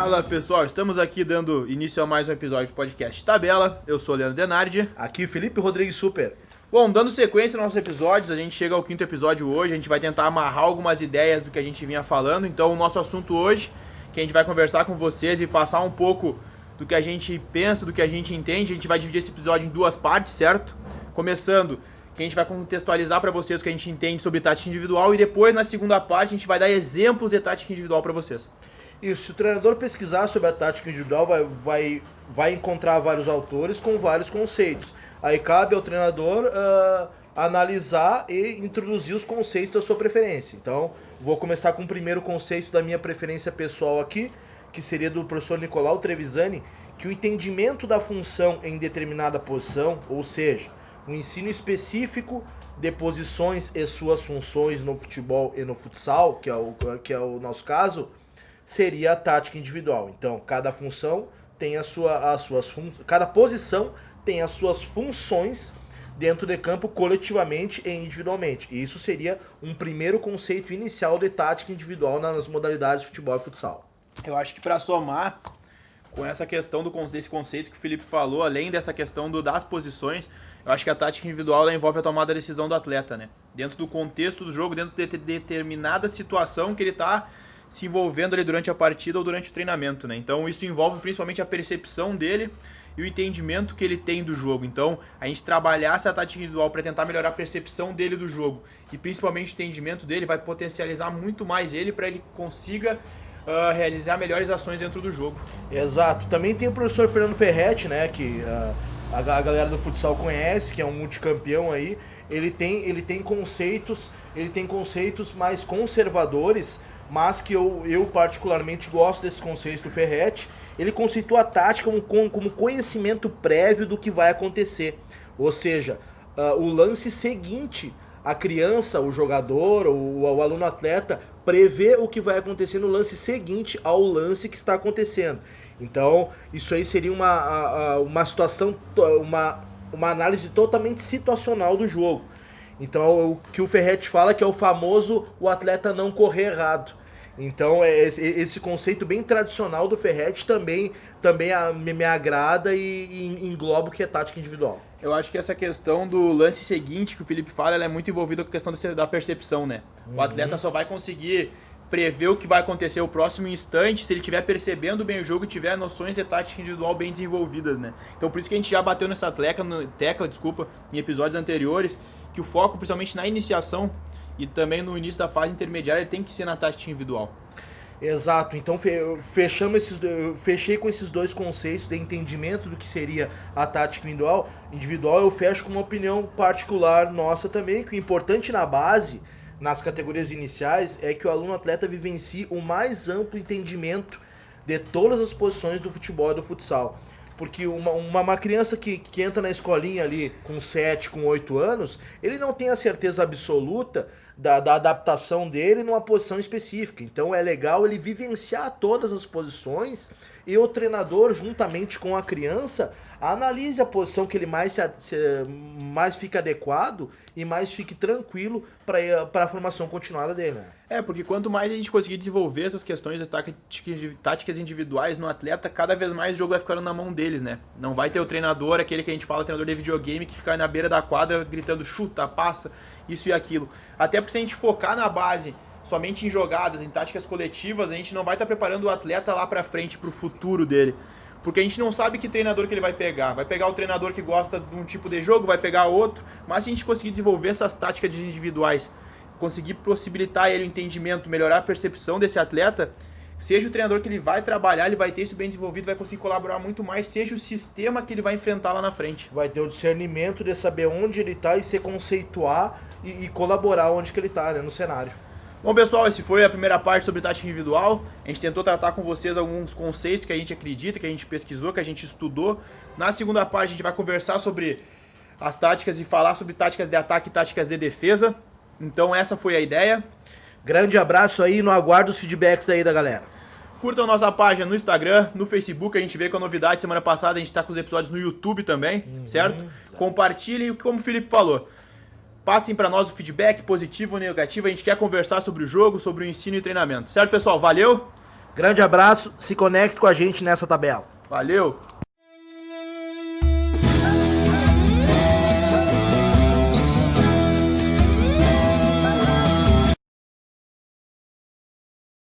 Fala pessoal, estamos aqui dando início a mais um episódio do podcast Tabela. Eu sou o Leandro Denardi. Aqui Felipe Rodrigues Super. Bom, dando sequência nos nossos episódios, a gente chega ao quinto episódio hoje. A gente vai tentar amarrar algumas ideias do que a gente vinha falando. Então o nosso assunto hoje, que a gente vai conversar com vocês e passar um pouco do que a gente pensa, do que a gente entende. A gente vai dividir esse episódio em duas partes, certo? Começando, que a gente vai contextualizar para vocês o que a gente entende sobre tática individual. E depois, na segunda parte, a gente vai dar exemplos de tática individual para vocês. Isso, se o treinador pesquisar sobre a tática individual, vai encontrar vários autores com vários conceitos. Aí cabe ao treinador analisar e introduzir os conceitos da sua preferência. Então, vou começar com o primeiro conceito da minha preferência pessoal aqui, que seria do professor Nicolau Trevisani, que o entendimento da função em determinada posição, ou seja, um ensino específico de posições e suas funções no futebol e no futsal, que é o nosso caso, seria a tática individual. Então, cada função tem cada posição tem as suas funções dentro de campo coletivamente e individualmente. E isso seria um primeiro conceito inicial de tática individual nas modalidades de futebol e futsal. Eu acho que para somar com essa questão desse conceito que o Felipe falou, além dessa questão das posições, eu acho que a tática individual ela envolve a tomada da decisão do atleta, né? Dentro do contexto do jogo, dentro de determinada situação que ele está se envolvendo ali durante a partida ou durante o treinamento, né? Então isso envolve principalmente a percepção dele e o entendimento que ele tem do jogo. Então a gente trabalhar essa tática individual para tentar melhorar a percepção dele do jogo e principalmente o entendimento dele vai potencializar muito mais ele para ele consiga realizar melhores ações dentro do jogo. Exato. Também tem o professor Fernando Ferretti, né, que a galera do futsal conhece, que é um multicampeão aí. Ele tem conceitos mais conservadores, mas que eu particularmente gosto desse conceito do Ferretti. Ele conceitua a tática como conhecimento prévio do que vai acontecer. Ou seja, o lance seguinte, a criança, o jogador, o aluno atleta, prevê o que vai acontecer no lance seguinte ao lance que está acontecendo. Então, isso aí seria uma situação, uma análise totalmente situacional do jogo. Então, o que o Ferretti fala que é o famoso o atleta não correr errado. Então, esse conceito bem tradicional do Ferretti também me agrada e engloba o que é tática individual. Eu acho que essa questão do lance seguinte que o Felipe fala, ela é muito envolvida com a questão da percepção, né? O atleta só vai conseguir prever o que vai acontecer o próximo instante se ele estiver percebendo bem o jogo e tiver noções de tática individual bem desenvolvidas, né? Então por isso que a gente já bateu nessa tecla, em episódios anteriores, que o foco, principalmente na iniciação e também no início da fase intermediária, ele tem que ser na tática individual. Exato, então fechei com esses dois conceitos de entendimento do que seria a tática individual, eu fecho com uma opinião particular nossa também, que o importante na base, nas categorias iniciais, é que o aluno atleta vivencie o mais amplo entendimento de todas as posições do futebol e do futsal. Porque uma criança que entra na escolinha ali com 7, com 8 anos, ele não tem a certeza absoluta da adaptação dele numa posição específica. Então é legal ele vivenciar todas as posições e o treinador, juntamente com a criança, analise a posição que ele mais fica adequado e mais fique tranquilo para a formação continuada dele, né? Porque quanto mais a gente conseguir desenvolver essas questões de táticas individuais no atleta, cada vez mais o jogo vai ficando na mão deles, né? Não vai ter o treinador, aquele que a gente fala, treinador de videogame, que fica na beira da quadra gritando chuta, passa, isso e aquilo. Até porque se a gente focar na base somente em jogadas, em táticas coletivas, a gente não vai estar preparando o atleta lá pra frente, pro futuro dele. Porque a gente não sabe que treinador que ele vai pegar. Vai pegar o treinador que gosta de um tipo de jogo, vai pegar outro. Mas se a gente conseguir desenvolver essas táticas individuais, conseguir possibilitar ele o entendimento, melhorar a percepção desse atleta, seja o treinador que ele vai trabalhar, ele vai ter isso bem desenvolvido, vai conseguir colaborar muito mais, seja o sistema que ele vai enfrentar lá na frente. Vai ter o discernimento de saber onde ele está e se conceituar e colaborar onde que ele está, né, no cenário. Bom, pessoal, essa foi a primeira parte sobre tática individual. A gente tentou tratar com vocês alguns conceitos que a gente acredita, que a gente pesquisou, que a gente estudou. Na segunda parte, a gente vai conversar sobre as táticas e falar sobre táticas de ataque e táticas de defesa. Então, essa foi a ideia. Grande abraço aí, no aguardo os feedbacks aí da galera. Curtam nossa página no Instagram, no Facebook, a gente veio com a novidade. Semana passada a gente está com os episódios no YouTube também, certo? Compartilhem o que como o Felipe falou. Passem para nós o feedback positivo ou negativo. A gente quer conversar sobre o jogo, sobre o ensino e treinamento. Certo, pessoal? Valeu! Grande abraço, se conecte com a gente nessa tabela. Valeu!